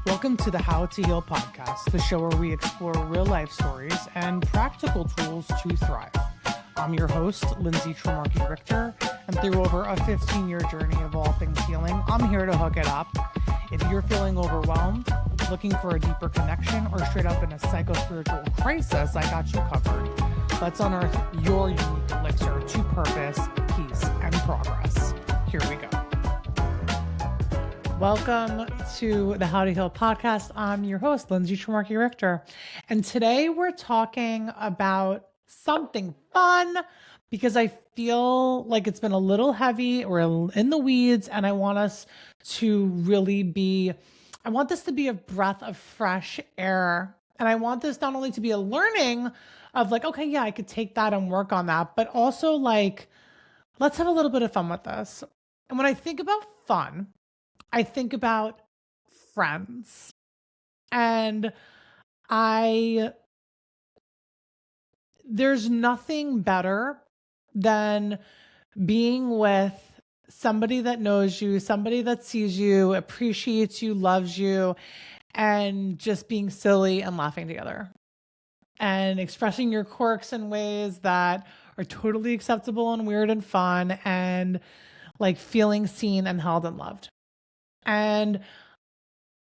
Welcome to the How to Heal podcast, the show where we explore real life stories and practical tools to thrive. I'm your host, Lindsay Trimarchi Richter, and through over a 15-year journey of all things healing, I'm here to hook it up. If you're feeling overwhelmed, looking for a deeper connection, or straight up in a psycho-spiritual crisis, I got you covered. Let's unearth your unique elixir to purpose, peace, and progress. Here we go. Welcome to the How to Heal podcast. I'm your host, Lindsay Trimarchi Richter. And today we're talking about something fun because I feel like it's been a little heavy or in the weeds, and I want us to I want this to be a breath of fresh air. And I want this not only to be a learning of like, okay, yeah, I could take that and work on that, but also like, let's have a little bit of fun with this. And when I think about fun, I think about friends. And there's nothing better than being with somebody that knows you, somebody that sees you, appreciates you, loves you, and just being silly and laughing together and expressing your quirks in ways that are totally acceptable and weird and fun, and like feeling seen and held and loved. And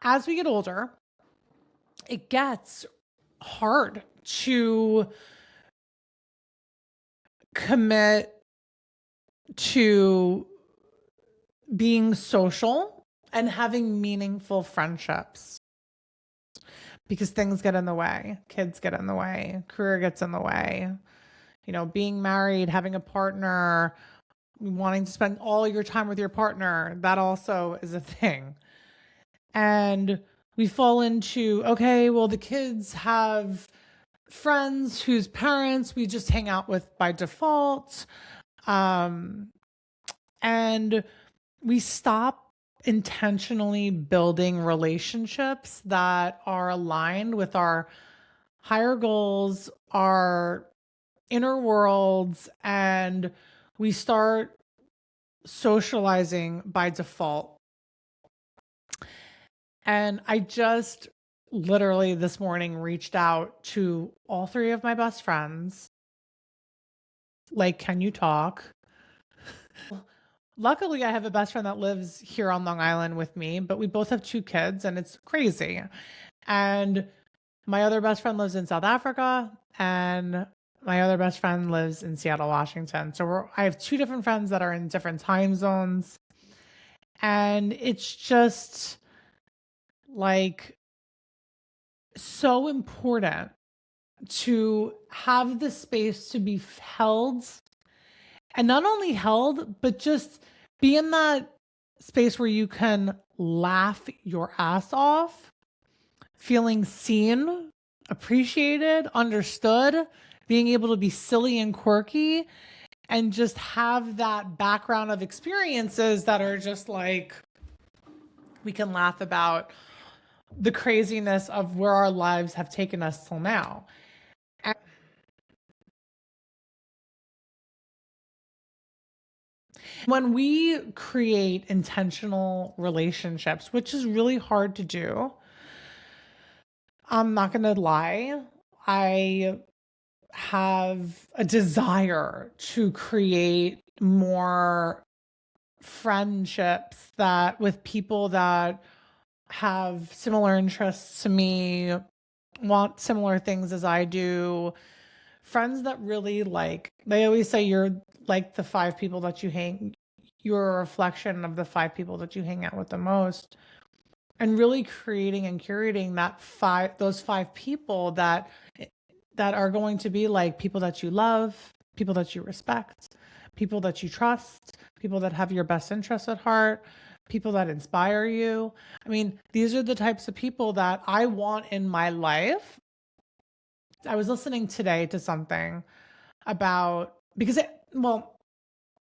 as we get older, it gets hard to commit to being social and having meaningful friendships because things get in the way, kids get in the way, career gets in the way, being married, having a partner, wanting to spend all your time with your partner, that also is a thing. And we fall into, okay, well, the kids have friends whose parents we just hang out with by default. And we stop intentionally building relationships that are aligned with our higher goals, our inner worlds, and we start socializing by default. And I just literally this morning reached out to all three of my best friends. Like, can you talk? Luckily, I have a best friend that lives here on Long Island with me, but we both have 2 kids and it's crazy. And my other best friend lives in South Africa, and my other best friend lives in Seattle, Washington. So I have 2 different friends that are in different time zones. And it's just like so important to have the space to be held, and not only held, but just be in that space where you can laugh your ass off, feeling seen, appreciated, understood, being able to be silly and quirky, and just have that background of experiences that are just like, we can laugh about the craziness of where our lives have taken us till now. When we create intentional relationships, which is really hard to do, I'm not going to lie, I have a desire to create more friendships with people that have similar interests to me, want similar things as I do, friends that really they always say you're like the 5 people that you're a reflection of the 5 people that you hang out with the most, and really creating and curating those 5 people that are going to be like people that you love, people that you respect, people that you trust, people that have your best interests at heart, people that inspire you. I mean, these are the types of people that I want in my life. I was listening today to something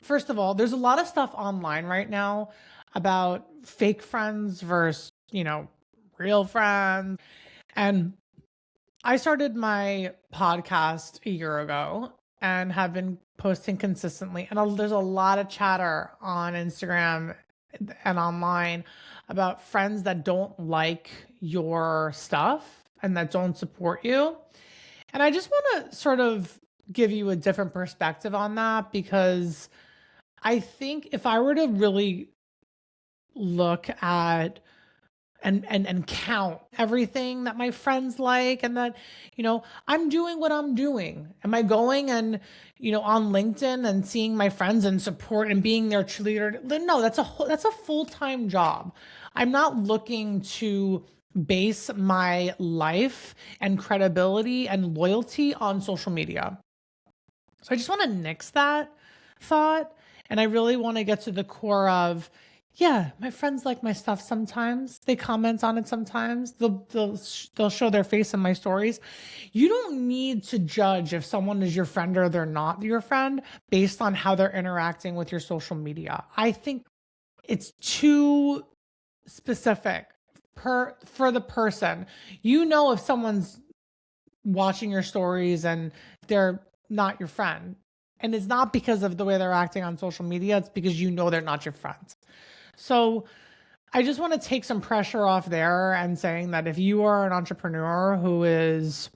first of all, there's a lot of stuff online right now about fake friends versus, real friends. And I started my podcast a year ago and have been posting consistently. And there's a lot of chatter on Instagram and online about friends that don't like your stuff and that don't support you. And I just want to sort of give you a different perspective on that, because I think if I were to really look at and count everything that my friends like, and that, I'm doing what I'm doing. Am I going and, on LinkedIn and seeing my friends and support and being their cheerleader? No, that's a full-time job. I'm not looking to base my life and credibility and loyalty on social media. So I just want to nix that thought. And I really want to get to the core of, yeah, my friends like my stuff sometimes. They comment on it sometimes. They'll show their face in my stories. You don't need to judge if someone is your friend or they're not your friend based on how they're interacting with your social media. I think it's too specific for the person. If someone's watching your stories and they're not your friend. And it's not because of the way they're acting on social media, it's because they're not your friends. So I just want to take some pressure off there and saying that if you are an entrepreneur who is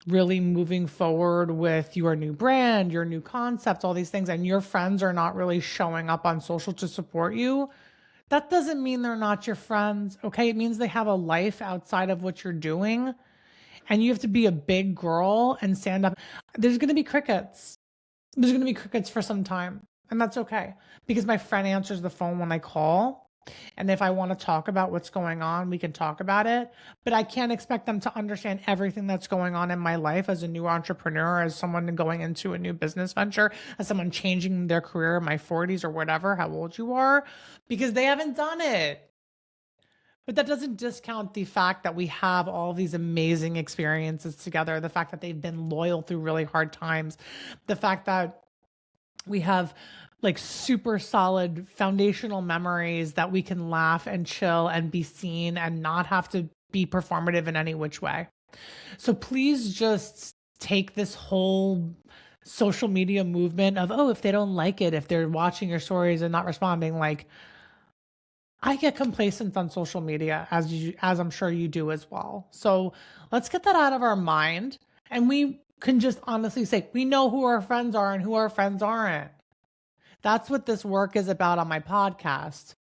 really moving forward with your new brand, your new concept, all these things, and your friends are not really showing up on social to support you, that doesn't mean they're not your friends, okay? It means they have a life outside of what you're doing. And you have to be a big girl and stand up. There's going to be crickets. There's going to be crickets for some time. And that's okay, because my friend answers the phone when I call. And if I want to talk about what's going on, we can talk about it. But I can't expect them to understand everything that's going on in my life as a new entrepreneur, as someone going into a new business venture, as someone changing their career in my 40s or whatever, how old you are, because they haven't done it. But that doesn't discount the fact that we have all these amazing experiences together, the fact that they've been loyal through really hard times, the fact that we have like super solid foundational memories that we can laugh and chill and be seen and not have to be performative in any which way. So please just take this whole social media movement of, oh, if they don't like it, if they're watching your stories and not responding, like, I get complacent on social media, as I'm sure you do as well. So let's get that out of our mind, and we can just honestly say we know who our friends are and who our friends aren't. That's what this work is about on my podcast.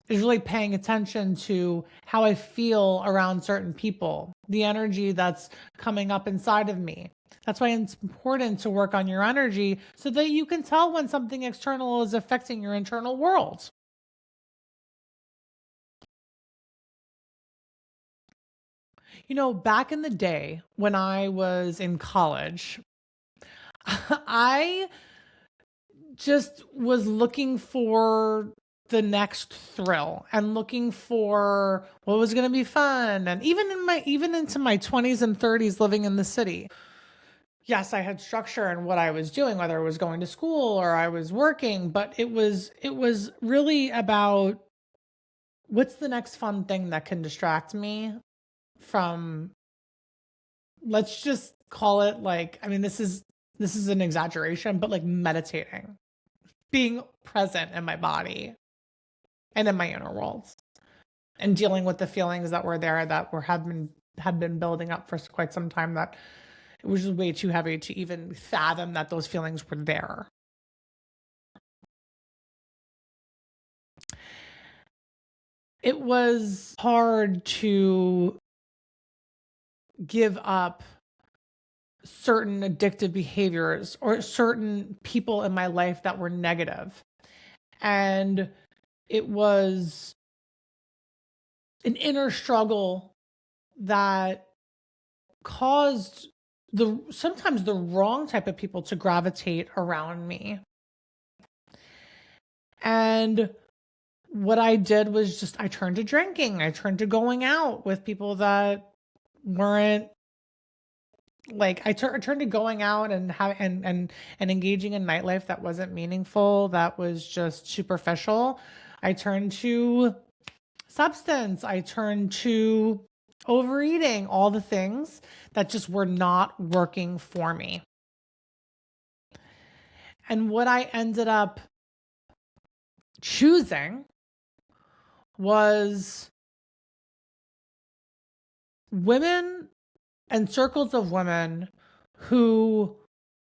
Is really paying attention to how I feel around certain people, the energy that's coming up inside of me. That's why it's important to work on your energy so that you can tell when something external is affecting your internal world. Back in the day when I was in college, I just was looking for the next thrill and looking for what was going to be fun. And even into my 20s and 30s living in the city. Yes, I had structure in what I was doing, whether I was going to school or I was working, but it was really about what's the next fun thing that can distract me from, let's just call it, like, I mean, this is an exaggeration, but like meditating, being present in my body and in my inner worlds, and dealing with the feelings that were there that had been building up for quite some time, that it was just way too heavy to even fathom that those feelings were there. It was hard to give up certain addictive behaviors or certain people in my life that were negative. And it was an inner struggle that caused sometimes the wrong type of people to gravitate around me. And what I did was just, I turned to drinking. I turned to going out with people that weren't like, I turned to going out and engaging in nightlife that wasn't meaningful, that was just superficial. I turned to substance. I turned to overeating, all the things that just were not working for me. And what I ended up choosing was women and circles of women who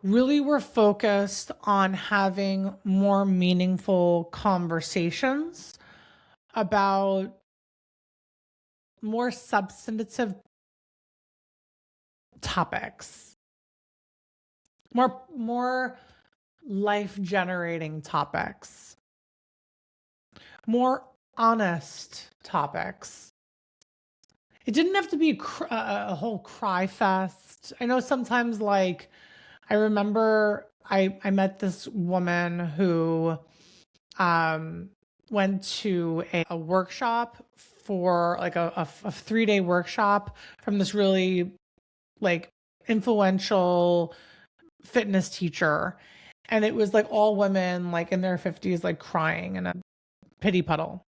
really were focused on having more meaningful conversations about more substantive topics, more life generating topics, more honest topics. It didn't have to be a whole cry fest. I know sometimes, like, I remember I met this woman who went to a workshop for like a 3-day workshop from this really like influential fitness teacher. And it was like all women like in their 50s, like crying in a pity puddle.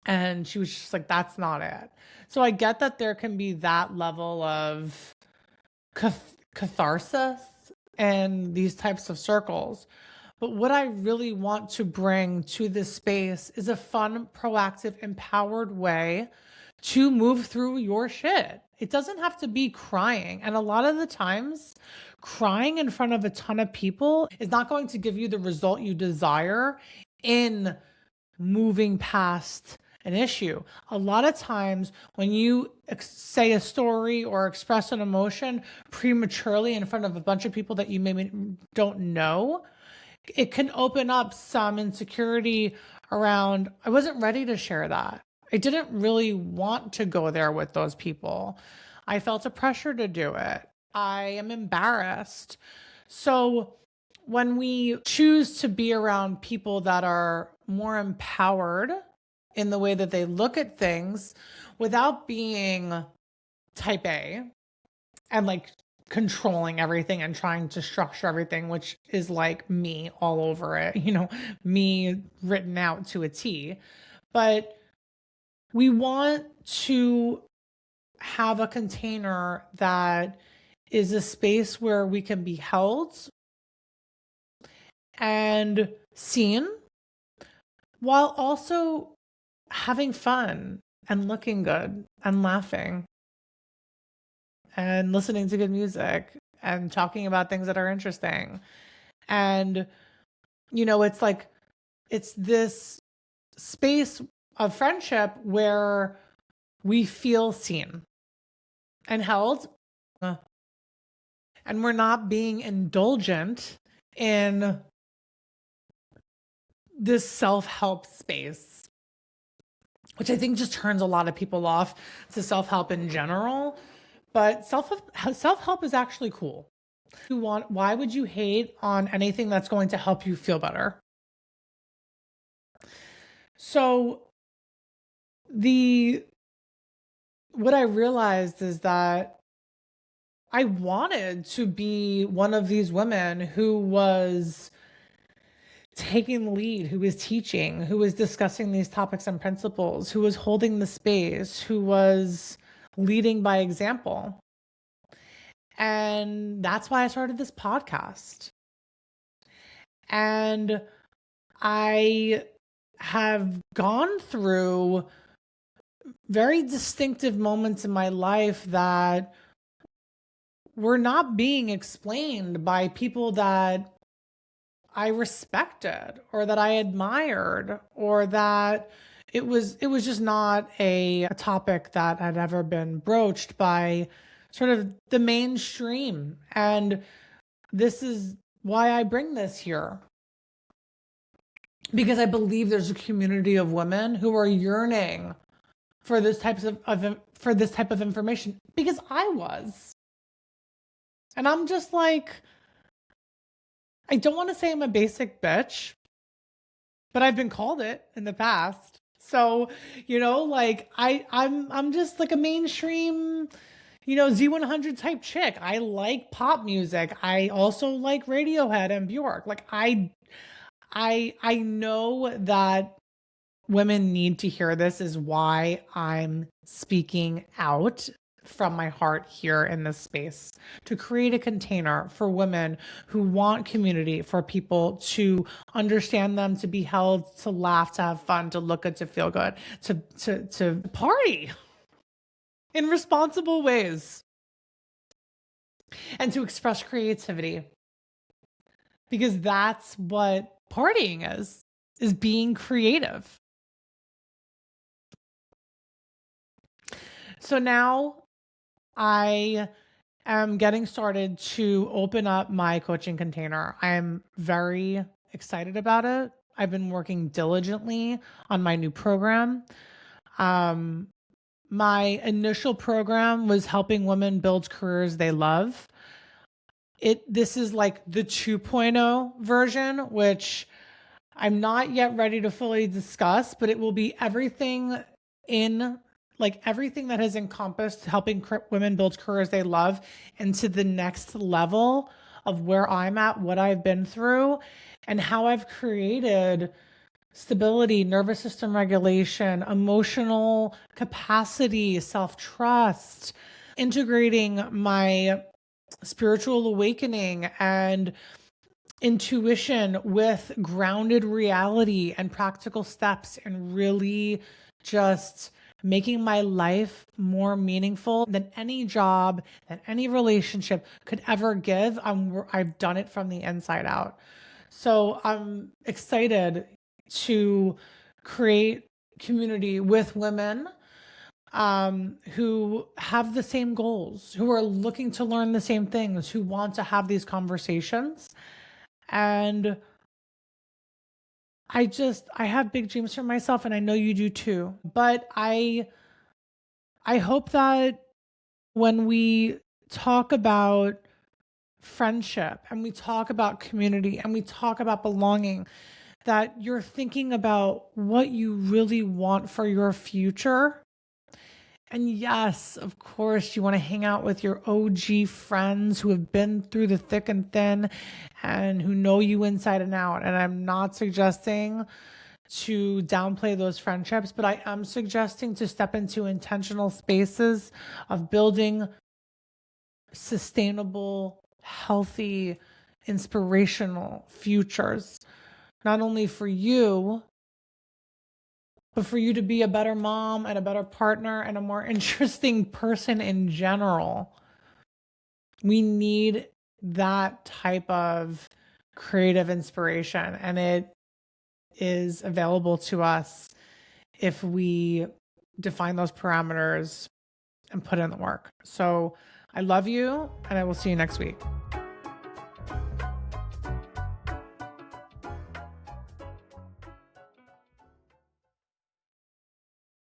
And she was just like, that's not it. So I get that there can be that level of catharsis in these types of circles. But what I really want to bring to this space is a fun, proactive, empowered way to move through your shit. It doesn't have to be crying. And a lot of the times, crying in front of a ton of people is not going to give you the result you desire in moving past an issue. A lot of times when you say a story or express an emotion prematurely in front of a bunch of people that you maybe don't know, it can open up some insecurity around, I wasn't ready to share that. I didn't really want to go there with those people. I felt a pressure to do it. I am embarrassed. So when we choose to be around people that are more empowered in the way that they look at things without being type A and like controlling everything and trying to structure everything, which is like me all over it, me written out to a T. But we want to have a container that is a space where we can be held and seen while also having fun and looking good and laughing and listening to good music and talking about things that are interesting. And, it's this space of friendship where we feel seen and held, and we're not being indulgent in this self-help space, which I think just turns a lot of people off to self-help in general. But self-help is actually cool. Why would you hate on anything that's going to help you feel better? So what I realized is that I wanted to be one of these women who was taking the lead, who was teaching, who was discussing these topics and principles, who was holding the space, who was leading by example. And that's why I started this podcast. And I have gone through very distinctive moments in my life that were not being explained by people that I respected or that I admired, or that it was just not a topic that had ever been broached by sort of the mainstream. And this is why I bring this here, because I believe there's a community of women who are yearning for this type of information, because I was. And I'm just like, I don't want to say I'm a basic bitch, but I've been called it in the past. So, I'm just like a mainstream, Z100 type chick. I like pop music. I also like Radiohead and Bjork. Like I know that women need to hear this, is why I'm speaking out from my heart here in this space, to create a container for women who want community, for people to understand them, to be held, to laugh, to have fun, to look good, to feel good, to party in responsible ways, and to express creativity, because that's what partying is being creative. So now I am getting started to open up my coaching container. I'm very excited about it. I've been working diligently on my new program. My initial program was helping women build careers they love. This is like the 2.0 version, which I'm not yet ready to fully discuss, but it will be everything everything that has encompassed helping women build careers they love into the next level of where I'm at, what I've been through, and how I've created stability, nervous system regulation, emotional capacity, self-trust, integrating my spiritual awakening and intuition with grounded reality and practical steps, and really just making my life more meaningful than any job, than any relationship could ever give. I've done it from the inside out. So I'm excited to create community with women who have the same goals, who are looking to learn the same things, who want to have these conversations. And I have big dreams for myself, and I know you do too. But I hope that when we talk about friendship and we talk about community and we talk about belonging, that you're thinking about what you really want for your future. And yes, of course, you want to hang out with your OG friends who have been through the thick and thin and who know you inside and out. And I'm not suggesting to downplay those friendships, but I am suggesting to step into intentional spaces of building sustainable, healthy, inspirational futures, not only for you, but for you to be a better mom and a better partner and a more interesting person in general. We need that type of creative inspiration, and it is available to us if we define those parameters and put in the work. So I love you, and I will see you next week.